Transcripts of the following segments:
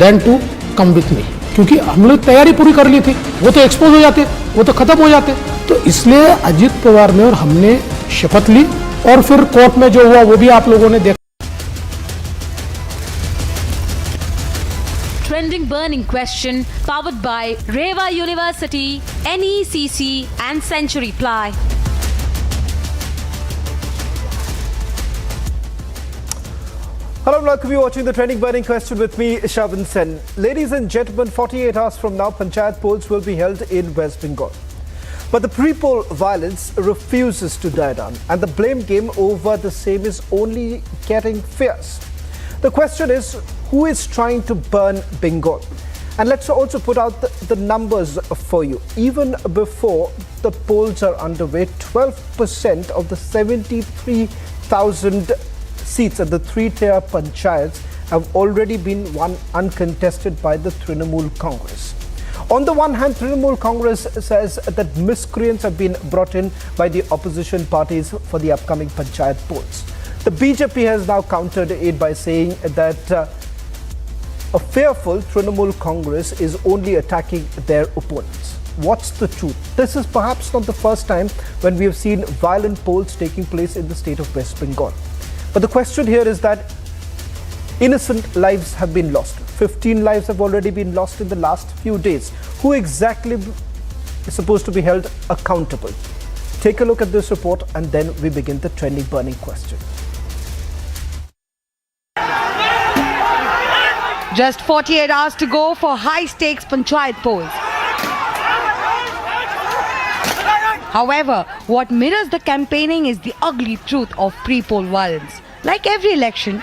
Then to come with me, क्योंकि हम लोग तैयारी पूरी कर ली थी, वो तो एक्सपोज हो जाते, वो तो खत्म हो जाते। तो इसलिए अजित पवार ने और हमने शपथ ली और फिर कोर्ट में जो हुआ वो भी आप लोगों ने देखा। Trending burning question powered by Reva University, NECC and Century Ply. Hello, welcome you watching the Trending Burning Question with me, Shaban Sen. Ladies and gentlemen, 48 hours from now, Panchayat polls will be held in West Bengal. But the pre-poll violence refuses to die down, and the blame game over the same is only getting fierce. The question is, who is trying to burn Bengal? And let's also put out the numbers for you. Even before the polls are underway, 12% of the 73,000 seats at the three-tier panchayats have already been won uncontested by the Trinamool Congress. On the one hand, Trinamool Congress says that miscreants have been brought in by the opposition parties for the upcoming panchayat polls. The BJP has now countered it by saying that a fearful Trinamool Congress is only attacking their opponents. What's the truth? This is perhaps not the first time when we have seen violent polls taking place in the state of West Bengal. But the question here is that innocent lives have been lost. 15 lives have already been lost in the last few days. Who exactly is supposed to be held accountable? Take a look at this report and then we begin the trending burning question. Just 48 hours to go for high-stakes panchayat polls. However, what mirrors the campaigning is the ugly truth of pre-poll violence. Like every election,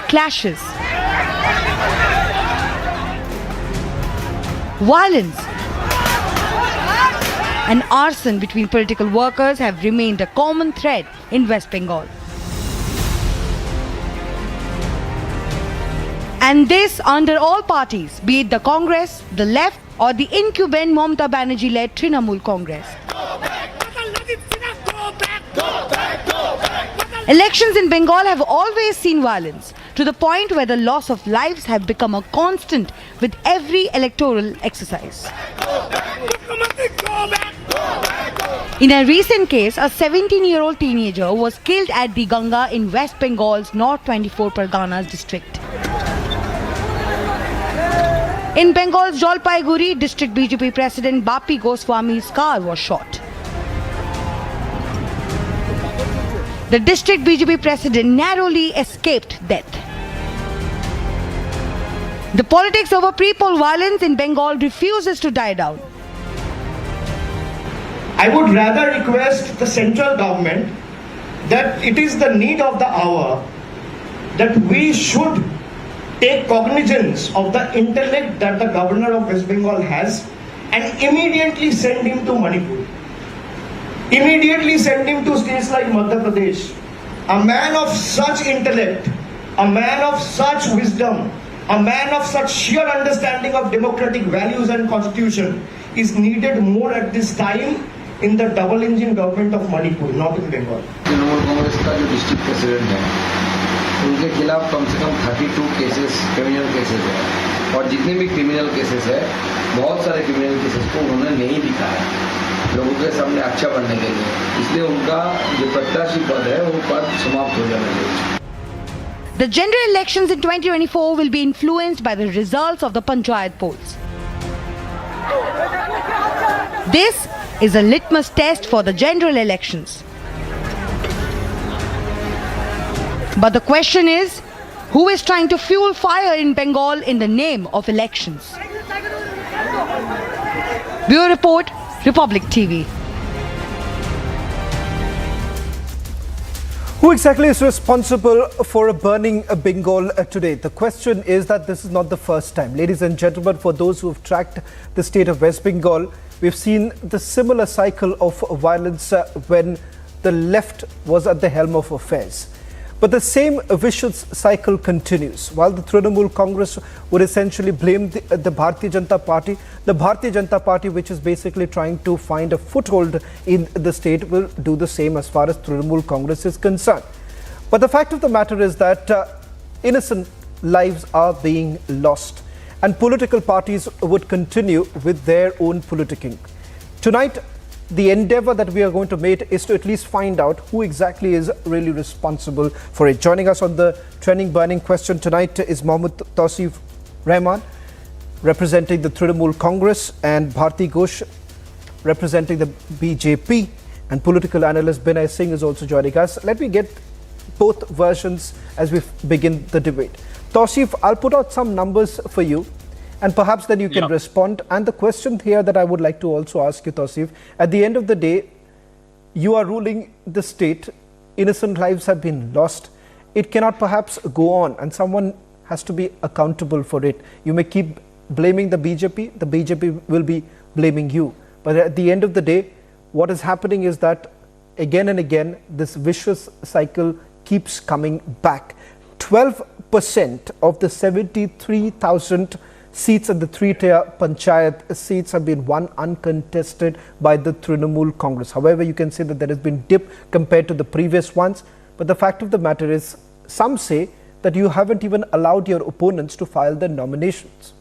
clashes, violence, and arson between political workers have remained a common thread in West Bengal. And this under all parties, be it the Congress, the left, or the incumbent Mamata Banerjee-led Trinamool Congress. Elections in Bengal have always seen violence, to the point where the loss of lives have become a constant with every electoral exercise. In a recent case, a 17-year-old teenager was killed at the Ganga in West Bengal's North 24 Parganas district. In Bengal's Jalpaiguri, district BJP president Bapi Goswami's car was shot. The district BJP president narrowly escaped death. The politics over pre-poll violence in Bengal refuses to die down. I would rather request the central government that it is the need of the hour that we should take cognizance of the intellect that the governor of West Bengal has and immediately send him to Manipur. Immediately send him to states like Madhya Pradesh. A man of such intellect, a man of such wisdom, a man of such sheer understanding of democratic values and constitution is needed more at this time in the double engine government of Manipur, not in Bengal. Trinamool Congress का जो district president है उनके खिलाफ कम से कम 32 cases criminal cases है और जितने भी क्रिमिनल केसेस है बहुत सारे क्रिमिनल केसेस को उन्होंने नहीं दिखाया लोगों के सामने अच्छा बनने के लिए, इसलिए उनका जो प्रत्याशी पद है वो पद समाप्त हो जाना चाहिए. The general elections in 2024 will be influenced by the results of the panchayat polls. This is a litmus test for the general elections. But the question is, who is trying to fuel fire in Bengal in the name of elections? Bureau Report, Republic TV. Who exactly is responsible for a burning Bengal today? The question is that this is not the first time. Ladies and gentlemen, for those who have tracked the state of West Bengal, we've seen the similar cycle of violence when the left was at the helm of affairs. But the same vicious cycle continues. While the Trinamool Congress would essentially blame the Bharatiya Janata Party, which is basically trying to find a foothold in the state, will do the same as far as Trinamool Congress is concerned. But the fact of the matter is that innocent lives are being lost, and political parties would continue with their own politicking. Tonight, the endeavor that we are going to make is to at least find out who exactly is really responsible for it. Joining us on the trending burning question tonight is Mohammad Tausif Rahman, representing the Trinamool Congress, and Bharti Ghosh, representing the BJP, and political analyst Binay Singh is also joining us. Let me get both versions as we begin the debate. Tausif, I'll put out some numbers for you, and perhaps then you can respond. And the question here that I would like to also ask you, Tausif, at the end of the day, you are ruling the state, innocent lives have been lost. It cannot perhaps go on, and someone has to be accountable for it. You may keep blaming the BJP will be blaming you. But at the end of the day, what is happening is that again and again, this vicious cycle keeps coming back. 12% of the 73,000 seats in the three-tier panchayat seats have been won uncontested by the Trinamool Congress. However, you can say that there has been dip compared to the previous ones. But the fact of the matter is, some say that you haven't even allowed your opponents to file their nominations.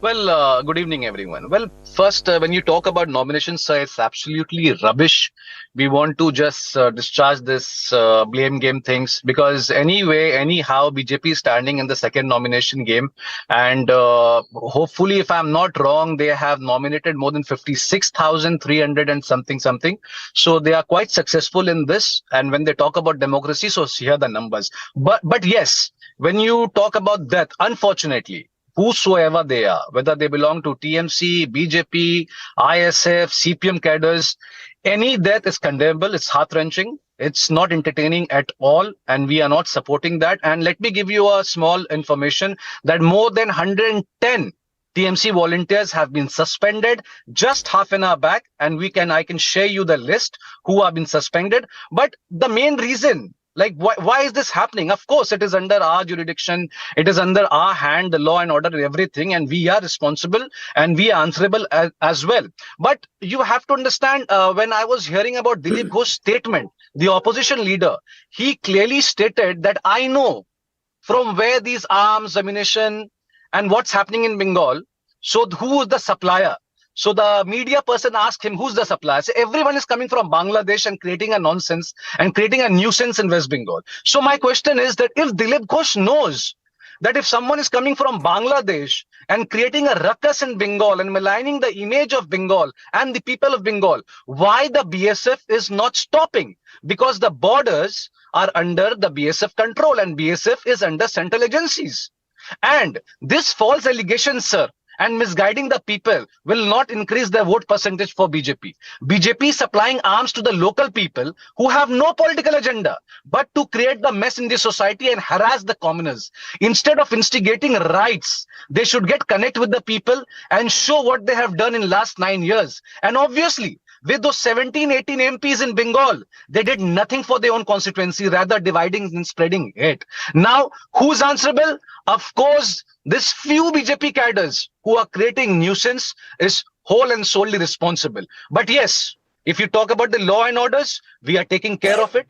Well, good evening, everyone. Well, first, when you talk about nominations, it's absolutely rubbish. We want to just discharge this blame game things, because anyway, anyhow, BJP is standing in the second nomination game. And hopefully, if I'm not wrong, they have nominated more than 56,300 and something. So they are quite successful in this. And when they talk about democracy, so here are the numbers. But yes, when you talk about that, unfortunately, whosoever they are, whether they belong to TMC, BJP, ISF, CPM cadres, any death is condemnable. It's heart-wrenching. It's not entertaining at all, and we are not supporting that. And let me give you a small information that more than 110 TMC volunteers have been suspended just half an hour back, and I can share you the list who have been suspended. But the main reason, like, why is this happening? Of course, it is under our jurisdiction. It is under our hand, the law and order and everything. And we are responsible and we are answerable as well. But you have to understand, when I was hearing about Dilip Ghosh's statement, the opposition leader, he clearly stated that I know from where these arms, ammunition, and what's happening in Bengal. So who is the supplier? So the media person asked him, who's the supplier? So everyone is coming from Bangladesh and creating a nonsense and creating a nuisance in West Bengal. So my question is that if Dilip Ghosh knows that if someone is coming from Bangladesh and creating a ruckus in Bengal and maligning the image of Bengal and the people of Bengal, why the BSF is not stopping? Because the borders are under the BSF control and BSF is under central agencies. And this false allegation, sir, and misguiding the people will not increase the vote percentage for BJP. BJP is supplying arms to the local people who have no political agenda, but to create the mess in the society and harass the commoners. Instead of instigating riots, they should connect with the people and show what they have done in last 9 years. And obviously, with those 17, 18 MPs in Bengal, they did nothing for their own constituency, rather dividing and spreading hate. Now, who's answerable? Of course, this few BJP cadres who are creating nuisance is whole and solely responsible. But yes, if you talk about the law and orders, we are taking care of it.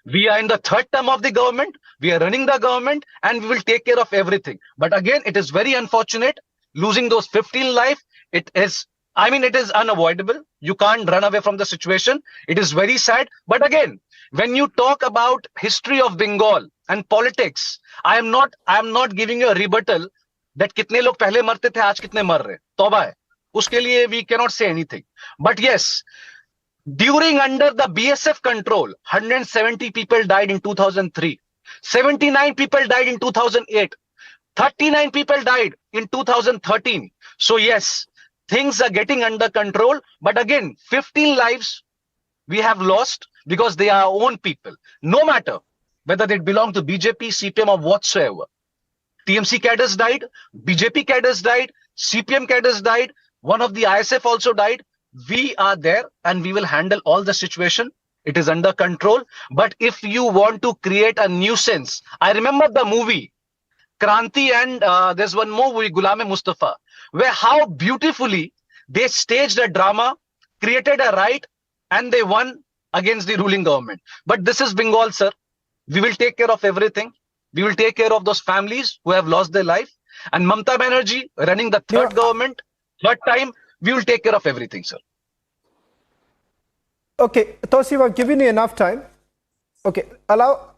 We are in the third term of the government. We are running the government and we will take care of everything. But again, it is very unfortunate losing those 15 lives. It is unavoidable. You can't run away from the situation. It is very sad. But again, when you talk about history of Bengal and politics, I am not giving you a rebuttal that kitne log pehle marte the, aaj kitne mar rahe. Tauba hai. Uske liye we cannot say anything. But yes, during under the BSF control, 170 people died in 2003. 79 people died in 2008. 39 people died in 2013. So yes, things are getting under control. But again, 15 lives we have lost because they are our own people. No matter whether they belong to BJP, CPM or whatsoever. TMC cadres died, BJP cadres died, CPM cadres died, one of the ISF also died. We are there and we will handle all the situation. It is under control. But if you want to create a nuisance, I remember the movie Kranti, and there's one more movie, Ghulam-e-Mustafa, where how beautifully they staged a drama, created a riot, and they won against the ruling government. But this is Bengal, sir. We will take care of everything. We will take care of those families who have lost their life. And Mamata Banerjee running the third government, third time, we will take care of everything, sir. Okay, Tausif, I've given you enough time. Okay, allow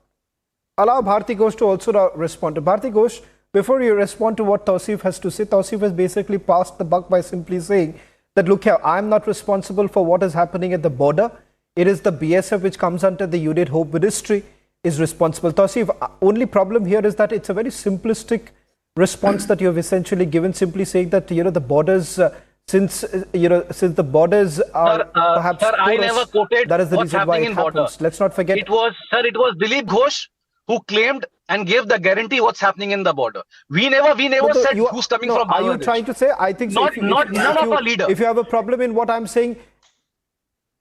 Bharti Ghosh to also respond. To Bharti Ghosh, before you respond to what Tausif has to say, Tausif has basically passed the buck by simply saying that, look here, I'm not responsible for what is happening at the border. It is the BSF which comes under the Unit Hope Ministry is responsible. Tausif, only problem here is that it's a very simplistic response that you have essentially given, simply saying that, you know, the borders, since the borders are perhaps sir, I never quoted that is the what's reason why happening it in border. happens. Let's not forget. It was Dilip Ghosh who claimed and gave the guarantee what's happening in the border. We never said who's coming from Bangladesh. Are you trying to say? I think so. None of our leader. If you have a problem in what I'm saying.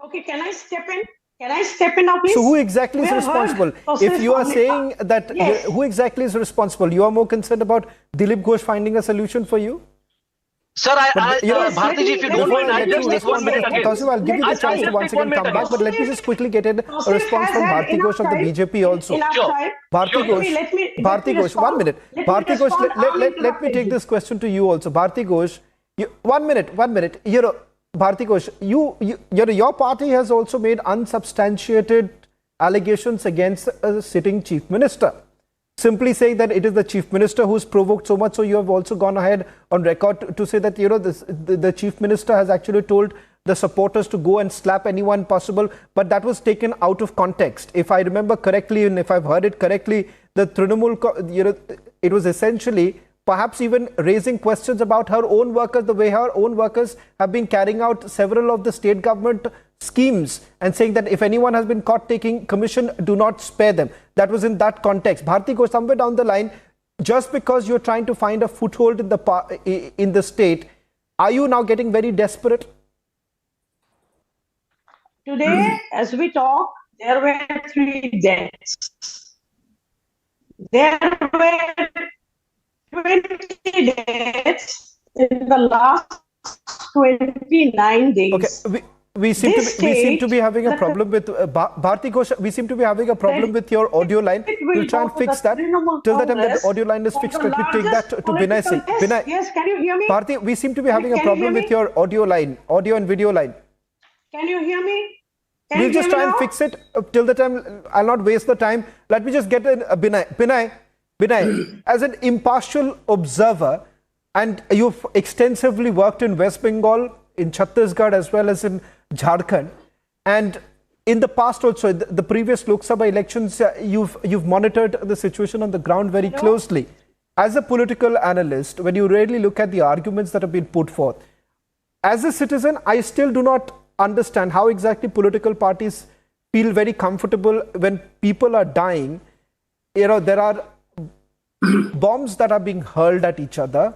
Okay, can I step in? Can I step in now, please? So who exactly is responsible? If you are saying that, yes. Who exactly is responsible? You are more concerned about Dilip Ghosh finding a solution for you? Sir, Bharti, if you don't mind, I'll just take 1 minute again. Tausif, I'll give you the chance to once again come back, but let me just quickly get a response from Bharti Ghosh of the BJP also. Bharti Ghosh, 1 minute. Bharti Ghosh, let me take this question to you also. Bharti Ghosh, 1 minute. You know, Bharti Ghosh, your party has also made unsubstantiated allegations against a sitting chief minister, simply saying that it is the chief minister who's provoked so much. So you have also gone ahead on record to say that, you know, the chief minister has actually told the supporters to go and slap anyone possible, but that was taken out of context. If I remember correctly, and if I've heard it correctly, the Trinamool, you know, it was essentially perhaps even raising questions about her own workers, the way her own workers have been carrying out several of the state government schemes, and saying that if anyone has been caught taking commission, do not spare them. That was in that context. Bharti Ghosh, somewhere down the line, just because you're trying to find a foothold in the state, are you now getting very desperate? Today, as we talk, there were 3 deaths. There were 20 deaths in the last 29 days. Okay, we seem to be having a problem with Bharti Ghosh. We seem to be having a problem with your audio line. We'll try and fix that. Till the time that the audio line is fixed, let me take that to Binay Singh. Binay, yes, can you hear me? Bharti, we seem to be having a problem with your audio and video line. Can you hear me? We'll just try and fix it. Till the time, I'll not waste the time. Let me just get in Binay, as an impartial observer, and you've extensively worked in West Bengal, in Chhattisgarh, as well as in Jharkhand, and in the past also, the previous Lok Sabha elections, you've monitored the situation on the ground very closely. As a political analyst, when you really look at the arguments that have been put forth, as a citizen, I still do not understand how exactly political parties feel very comfortable when people are dying. You know, there are bombs that are being hurled at each other,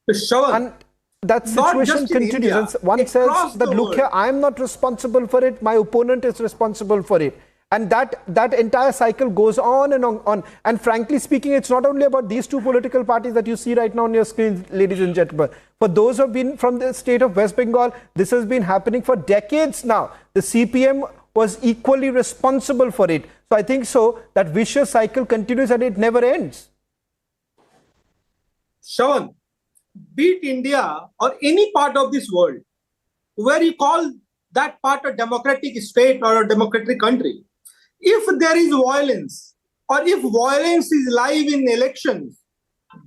and that situation continues. One says that, look here, I am not responsible for it, my opponent is responsible for it. And that entire cycle goes on and on. And frankly speaking, it's not only about these 2 political parties that you see right now on your screen, ladies and gentlemen. For those who have been from the state of West Bengal, this has been happening for decades now. The CPM was equally responsible for it. So I think that vicious cycle continues and it never ends. Sean, be it India or any part of this world, where you call that part a democratic state or a democratic country, if there is violence or if violence is live in elections,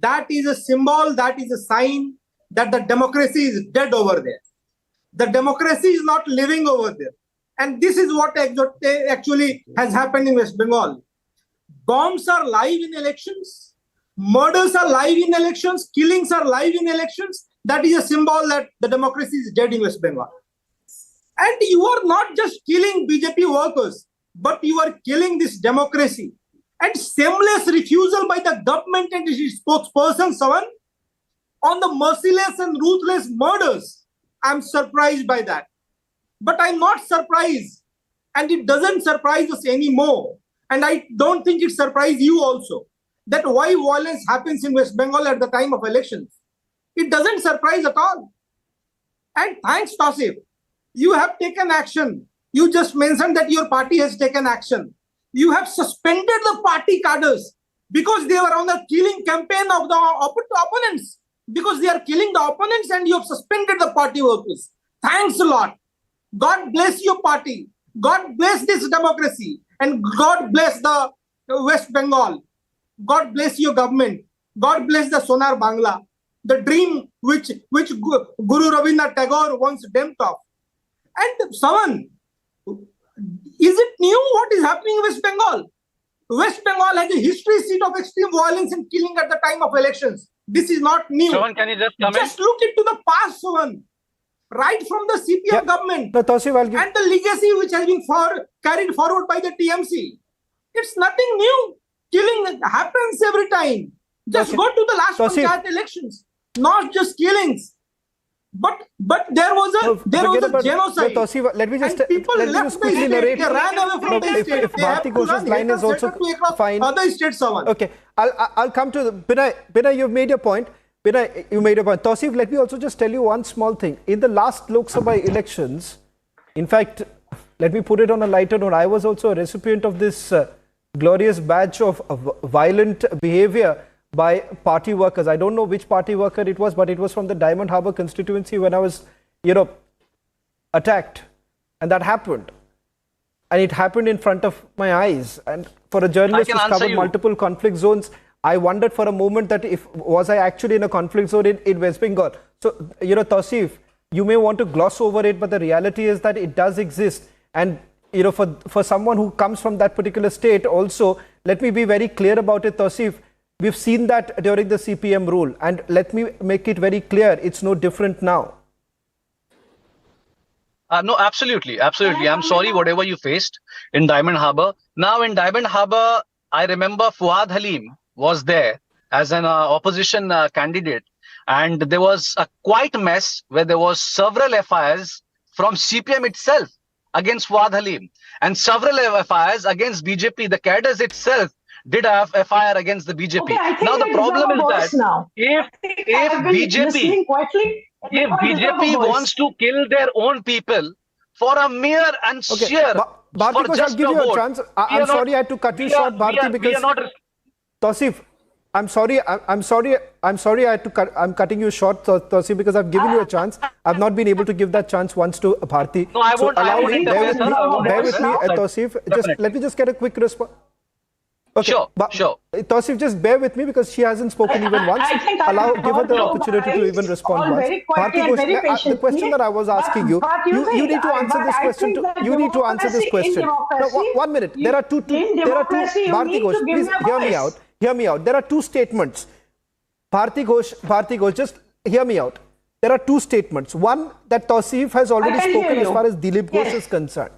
that is a symbol, that is a sign that the democracy is dead over there. The democracy is not living over there. And this is what actually has happened in West Bengal. Bombs are live in elections. Murders are live in elections. Killings are live in elections. That is a symbol that the democracy is dead in West Bengal. And you are not just killing BJP workers, but you are killing this democracy. And shameless refusal by the government and its spokesperson, Sawan, on the merciless and ruthless murders. I'm surprised by that. But I'm not surprised. And it doesn't surprise us anymore. And I don't think it surprises you also, that why violence happens in West Bengal at the time of elections. It doesn't surprise at all. And thanks, Tausif, you have taken action. You just mentioned that your party has taken action. You have suspended the party cadres because they were on the killing campaign of the opponents. Because they are killing the opponents and you have suspended the party workers. Thanks a lot. God bless your party. God bless this democracy. And God bless the West Bengal. God bless your government. God bless the Sonar Bangla. The dream which Guru Rabindranath Tagore once dreamt of. And someone, is it new what is happening in West Bengal? West Bengal has a history seat of extreme violence and killing at the time of elections. This is not new. Shravan, can you just comment? Just look into the past one, right from the CPM government, No, Tausif, I'll give... and the legacy which has been carried forward by the TMC. It's nothing new. Killing happens every time. Just go to the last panchayat elections, not just killings. But there was a genocide. No, Tausif, let me just quickly narrate. They ran away from the state. If Bharti Ghosh's line is also fine. Other states, someone. Okay, I'll come to Binay, you've made your point. Binay, you made a point. Tausif, let me also just tell you one small thing. In the last Lok Sabha elections, in fact, let me put it on a lighter note. I was also a recipient of this glorious badge of violent behavior by party workers. I don't know which party worker it was, but it was from the Diamond Harbour constituency when I was, attacked. And that happened. And it happened in front of my eyes. And for a journalist who's covered multiple conflict zones, I wondered for a moment that was I actually in a conflict zone in West Bengal. So, Tausif, you may want to gloss over it, but the reality is that it does exist. And, for someone who comes from that particular state also, let me be very clear about it, Tausif. We've seen that during the CPM rule, and let me make it very clear, it's no different now. No, absolutely. I'm sorry whatever you faced in Diamond Harbour. Now in Diamond Harbour, I remember Fuad Halim was there as an opposition candidate, and there was a quite mess where there was several FIRs from CPM itself against Fuad Halim and several FIRs against BJP. The cadres itself did have FIR against the BJP. Okay, now the problem is that now. if BJP wants to kill their own people for a mere and sheer Bharti, for just I'll give you a chance. I'm sorry I had to cut you short, Bharti, because Tausif, I'm sorry I had to cut. I'm cutting you short, Tausif, because I've given you a chance. I've not been able to give that chance once to Bharti. No, I won't. Bear with me, Tausif. Let me just get a quick response. Okay, sure. Tausif, just bear with me because she hasn't spoken even once. Give her the opportunity to even respond once. Bharti, the question that I was asking you need to answer this question. You need to answer this question. Now, 1 minute. There are two. Bharti Ghosh, please hear me out. There are two statements. Bharti Ghosh, just hear me out. There are two statements. One, that Tausif has already spoken as far as Dilip Ghosh is concerned.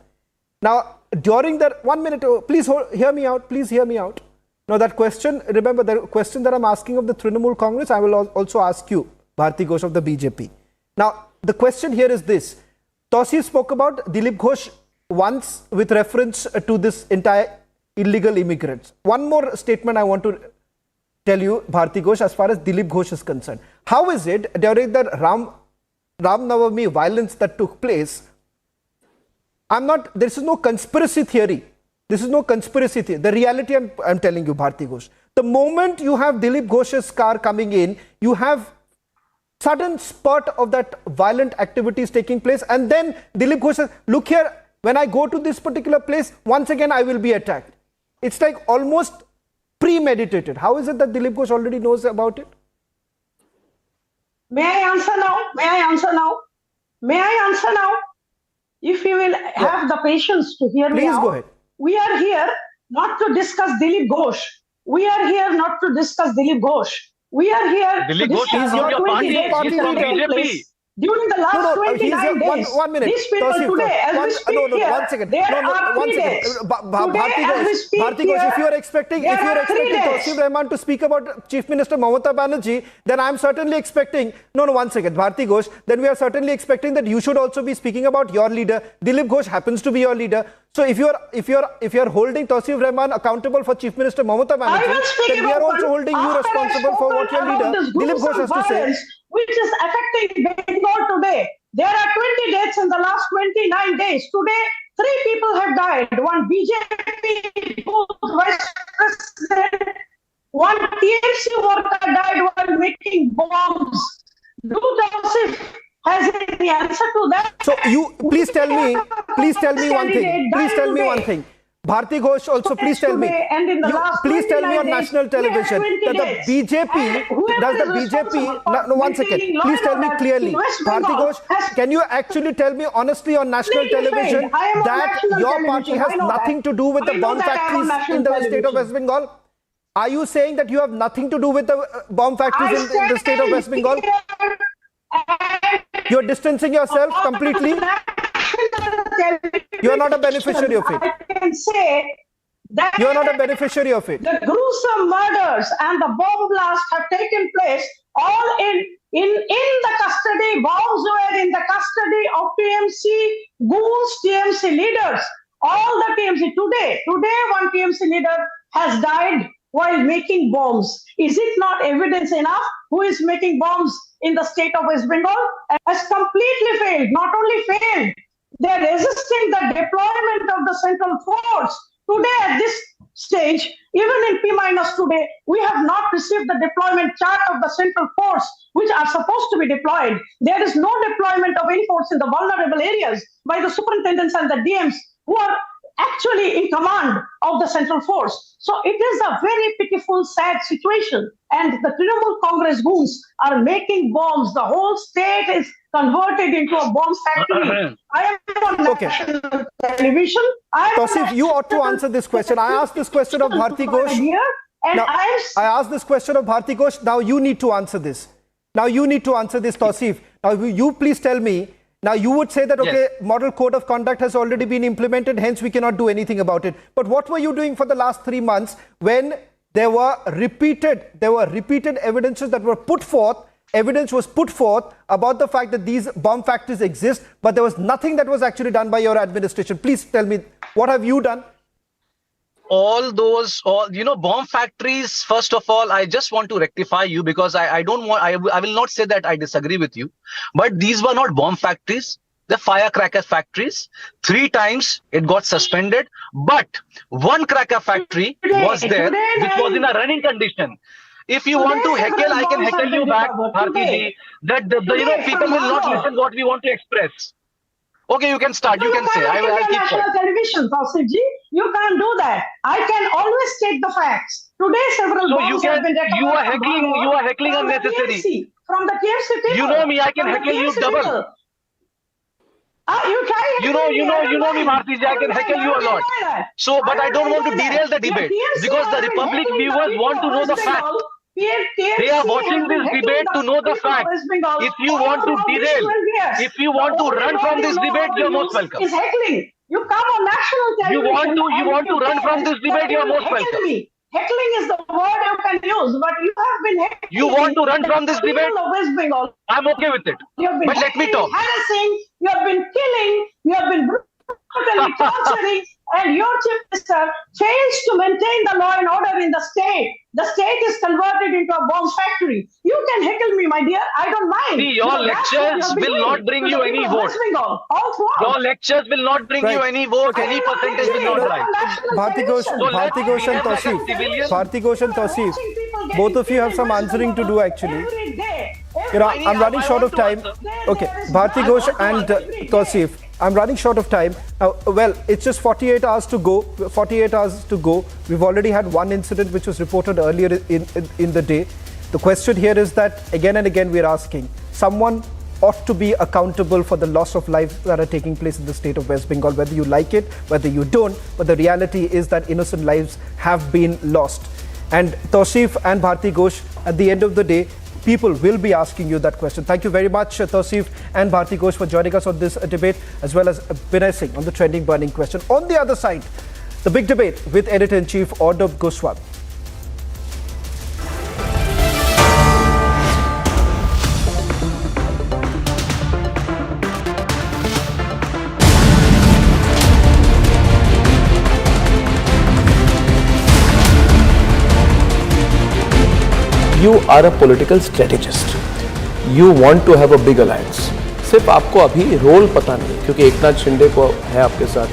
Now, during that 1 minute, please hear me out. Please hear me out. Now, that question, remember the question that I'm asking of the Trinamool Congress, I will also ask you, Bharti Ghosh of the BJP. Now, the question here is this. Tausif spoke about Dilip Ghosh once with reference to this entire illegal immigrants. One more statement I want to tell you, Bharti Ghosh, as far as Dilip Ghosh is concerned. How is it during the Ram Navami violence that took place? This is no conspiracy theory. This is no conspiracy theory. The reality I'm telling you, Bharti Ghosh. The moment you have Dilip Ghosh's car coming in, you have sudden spurt of that violent activities taking place. And then Dilip Ghosh says, look here, when I go to this particular place, once again, I will be attacked. It's like almost premeditated. How is it that Dilip Ghosh already knows about it? May I answer now? If you will have the patience to hear me out. Please go ahead. We are here not to discuss Dilip Ghosh. We are here not to discuss Dilip Ghosh. We are here Dilip to Ghosh discuss is your party. He's from BJP. During the last 29 days, one minute. these people today, as we speak here, one second. there are 3 days. Bharti Ghosh, if you are expecting Tausif Rahman to speak about Chief Minister Mamata Banerjee, then I am certainly expecting, one second, Bharti Ghosh, then we are certainly expecting that you should also be speaking about your leader. Dilip Ghosh happens to be your leader. So if you are holding Tausif Rahman accountable for Chief Minister Mamata Banerjee, then we are also holding you responsible for what your leader Dilip Ghosh has to say. Which is affecting Bengal today. There are 20 deaths in the last 29 days. Today, 3 people have died. One BJP vice president One TMC worker died while making bombs. Do Joseph has any answer to that? So you please tell me one thing. Please tell me one thing. Bharti Ghosh also, please tell me. Please tell me on national television that the BJP, does the BJP, no, one second, please tell me clearly. Bharti Ghosh, can you actually tell me honestly on national television that your party has nothing to do with the bomb factories in the state of West Bengal? Are you saying that you have nothing to do with the bomb factories in the state of West Bengal? You're distancing yourself completely. You are not a beneficiary of it. I can say that you are not a beneficiary of it. The gruesome murders and the bomb blasts have taken place all in the custody. Bombs were in the custody of TMC goons, TMC leaders. All the TMC today, one TMC leader has died while making bombs. Is it not evidence enough? Who is making bombs in the state of West Bengal has completely failed. Not only failed, they're resisting the deployment of the central force. Today, at this stage, even in P- today, we have not received the deployment chart of the central force, which are supposed to be deployed. There is no deployment of any force in the vulnerable areas by the superintendents and the DMs who are actually in command of the central force. So it is a very pitiful, sad situation. And the Trinamool Congress goons are making bombs. The whole state is converted into a bomb factory. I am on national television. Tausif, you ought to answer this question. I asked this question of Bharti Ghosh. I asked this question of Bharti Ghosh. Now you need to answer this. Tausif. Now you please tell me. Now you would say that, okay, model code of conduct has already been implemented, hence we cannot do anything about it. But what were you doing for the last 3 months when there were repeated evidences that were put forth? Evidence was put forth about the fact that these bomb factories exist, but there was nothing that was actually done by your administration. Please tell me, what have you done? Bomb factories, first of all, I just want to rectify you because I will not say that I disagree with you, but these were not bomb factories. The firecracker factories. 3 times it got suspended, but one cracker factory was there, which was in a running condition. If you want to heckle, I can heckle you back, Bharti ji, that people will not listen what we want to express. Okay, you can start. You can say. I'll keep quiet. Television, Tausif ji. You can't do that. I can always state the facts. Today, several bombs have been recovered. You are heckling unnecessary. From the TMC people. You know me. I can heckle you double. You know me, Bharti ji. I can heckle you a lot. So, but I don't want to derail the debate because the Republic viewers want to know the facts. They are watching this debate to know the facts. If you want to derail, if you want to run from this debate, you're most welcome. Is heckling. You come on national television. You want to run from this debate, you're most welcome. Heckling is the word you can use, but you have been heckling. You want to run from this debate? West Bengal. I'm okay with it. But let me talk. Harassing, you have been killing, you have been brutally torturing, and your chief minister fails to maintain the law and order in the state. The state is converted into a bomb factory. You can heckle me, my dear. I don't mind. See, your lectures will not bring you any vote. Your lectures will not bring you any vote. Any percentage will not rise. Bharti Ghosh and Tausif, both of you have some answering to do actually. I'm running short of time. Okay, Bharti Ghosh and Tausif, I'm running short of time. Now, well, it's just 48 hours to go. We've already had one incident which was reported earlier in the day. The question here is that again and again we're asking, someone ought to be accountable for the loss of lives that are taking place in the state of West Bengal, whether you like it, whether you don't. But the reality is that innocent lives have been lost. And Tausif and Bharti Ghosh, at the end of the day, people will be asking you that question. Thank you very much, Tausif and Bharti Ghosh, for joining us on this debate, as well as Binay Singh on the trending burning question. On the other side, the big debate with Editor-in-Chief Arnab Goswami. You are a political strategist. You want to have a big alliance. सिर्फ आपको अभी role पता नहीं, क्योंकि एकनाथ शिंदे को है आपके साथ,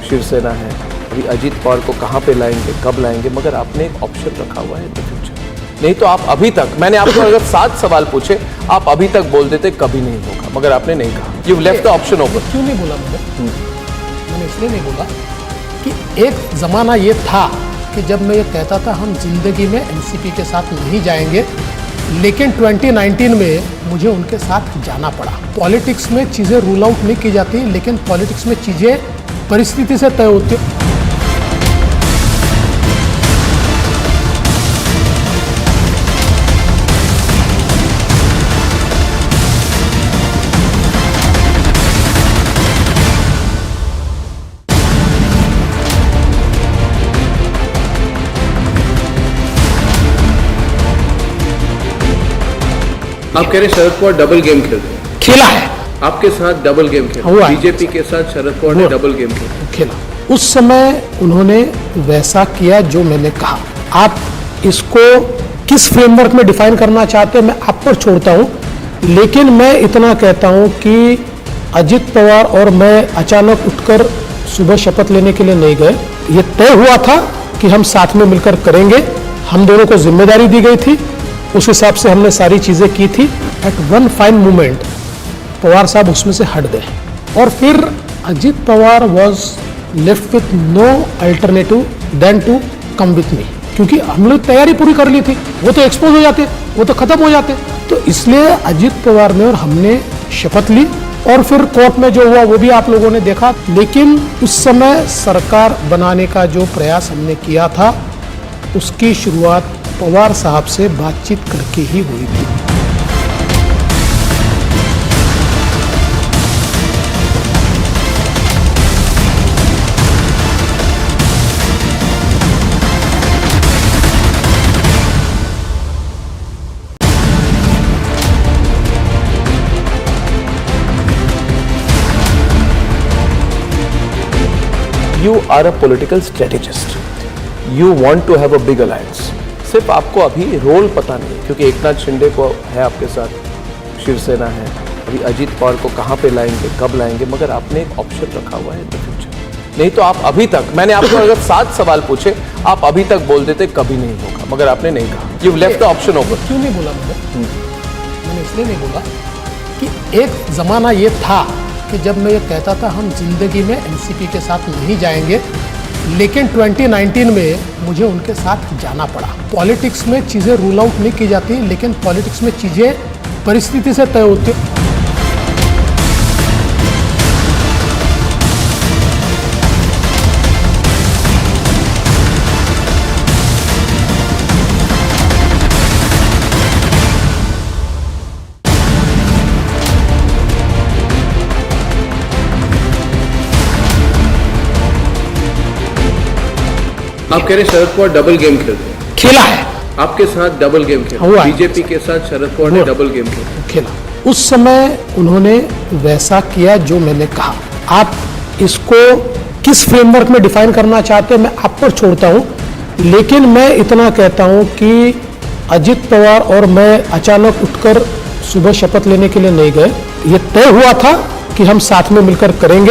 शिवसेना है, अभी अजीत पवार को कहाँ पे लाएंगे, कब लाएंगे, मगर आपने एक ऑप्शन रखा हुआ है इन द फ्यूचर। नहीं तो आप अभी तक, मैंने आपको अगर 7 सवाल पूछे, आप अभी तक बोल देते कभी नहीं होगा, मगर आपने नहीं कहा। You left the option open. क्यों नहीं बोला मैंने इसलिए नहीं बोला कि एक जमाना ये था कि जब मैं ये कहता था हम जिंदगी में एनसीपी के साथ नहीं जाएंगे, लेकिन 2019 में मुझे उनके साथ जाना पड़ा। पॉलिटिक्स में चीज़ें रूल आउट नहीं की जाती, लेकिन पॉलिटिक्स में चीज़ें परिस्थिति से तय होती। आप कह रहे हैं शरद पवार डबल गेम खेलते हैं, खेला है, आपके साथ डबल गेम खेला, हुआ है। बीजेपी के साथ शरद पवार ने डबल गेम खेला। उस समय उन्होंने वैसा किया जो मैंने कहा। आप इसको किस फ्रेमवर्क में डिफाइन करना चाहते हैं मैं आप पर छोड़ता हूं, लेकिन मैं इतना कहता हूं कि अजित पवार और मैं अचानक उठकर सुबह शपथ लेने के लिए नहीं गए। ये तय हुआ था कि हम साथ में मिलकर करेंगे, हम दोनों को जिम्मेदारी दी गई थी, उस हिसाब से हमने सारी चीजें की थी। At one fine moment Pawar saheb उसमें से हट गए और फिर Ajit Pawar was left with no alternative then to come with me, क्योंकि हम लोग तैयारी पूरी कर ली थी। वो तो एक्सपोज हो जाते, वो तो खत्म हो जाते। तो इसलिए अजित पवार ने और हमने शपथ ली और फिर कोर्ट में जो हुआ वो भी आप लोगों ने देखा। लेकिन उस समय सरकार बनाने का जो प्रयास हमने किया था उसकी शुरुआत पवार साहब से बातचीत करके ही हुई थी। You are a political strategist. You want to have a big alliance. सिर्फ आपको अभी रोल पता नहीं, क्योंकि एकनाथ शिंदे को है आपके साथ, शिवसेना है, अभी अजीत पवार को कहाँ पे लाएंगे, कब लाएंगे, मगर आपने एक ऑप्शन रखा हुआ है इन द फ्यूचर। नहीं तो आप अभी तक, मैंने आपको अगर 7 सवाल पूछे, आप अभी तक बोल देते कभी नहीं होगा, मगर आपने नहीं कहा। You left the option open. क्यों नहीं बोला मैंने इसलिए नहीं बोला कि एक जमाना ये था कि जब मैं ये कहता था हम जिंदगी में एनसीपी के साथ नहीं जाएंगे, लेकिन 2019 में मुझे उनके साथ जाना पड़ा। पॉलिटिक्स में चीज़ें रूल आउट नहीं की जाती, लेकिन पॉलिटिक्स में चीज़ें परिस्थिति से तय होती। आप कह रहे हैं शरद पवार डबल गेम खेलते हैं, खेला है, आपके साथ डबल गेम खेला, हुआ है। बीजेपी के साथ शरद पवार ने डबल गेम खेला। उस समय उन्होंने वैसा किया जो मैंने कहा। आप इसको किस फ्रेमवर्क में डिफाइन करना चाहते हैं मैं आप पर छोड़ता हूं, लेकिन मैं इतना कहता हूं कि अजित पवार और मैं अचानक उठकर सुबह शपथ लेने के लिए नहीं गए। ये तय हुआ था कि हम साथ में मिलकर करेंगे,